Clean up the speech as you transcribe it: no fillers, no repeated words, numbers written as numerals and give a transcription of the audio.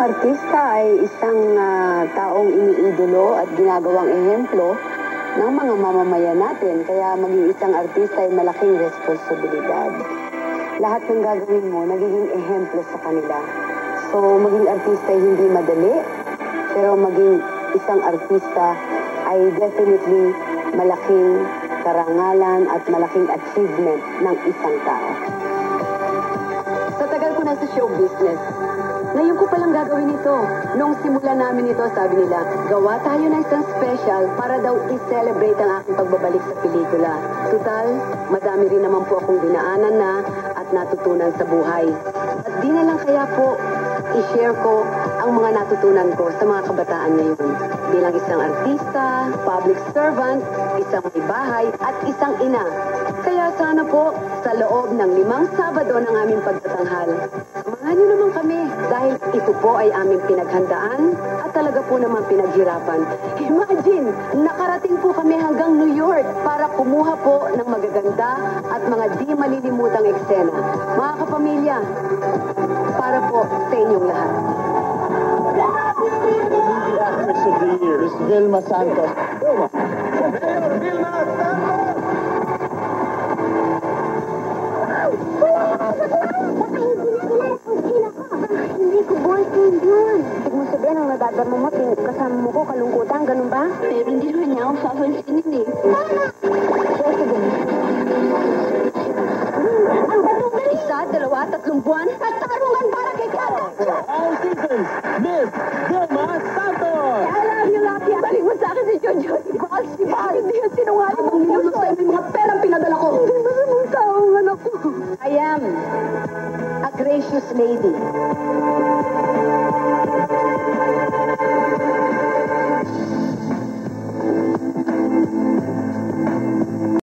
artista ay isang taong iniidolo at ginagawang ehemplo ng mga mamamayan natin. Kaya maging isang artista ay malaking responsibilidad. Lahat ng gagawin mo, nagiging ehemplo sa kanila. So, maging artista ay hindi madali, pero maging isang artista ay definitely malaking karangalan at malaking achievement ng isang tao. Sa tagal ko na sa show business, ngayon ko palang gagawin ito. Noong simula namin ito, sabi nila, gawa tayo ng isang special para daw i-celebrate ang aking pagbabalik sa pelikula. Tutal, madami rin naman po akong dinaanan na at natutunan sa buhay. At di na lang kaya po i-share ko ang mga natutunan ko sa mga kabataan ngayon. Bilang isang artista, public servant, isang may bahay, at isang ina. Kaya sana po, sa loob ng 5 Sabado ng aming pagtatanghal, samahan niyo naman kami dahil ito po ay aming pinaghandaan at talaga po naman pinaghirapan. Imagine, nakarating po kami hanggang New York para kumuha po ng magaganda at mga di malilimutang eksena. Mga kapamilya, para po sa inyong lahat. Actress of the Year, Miss Vilma Santos. Vilma! Vilma Santos! Hindi ko boyfriend yun. Ibig mo sabihin, ang nadadarma mo, kasama mo ko, kalungkutan, ganun ba? Pero hindi naman niya ako papansinin eh. Ang batong isa, 2, 3 buwan, at tarungan para kay Kata. All seasons, Miss Vilma Santos! I love you, Lapia. Balik mo sa akin si Jojo. Si Bahal. Hindi yan sinungaling ang nilulok sa yung mga perang pinadala ko. Hindi mo sa mga tao, anak ko. I am a gracious lady.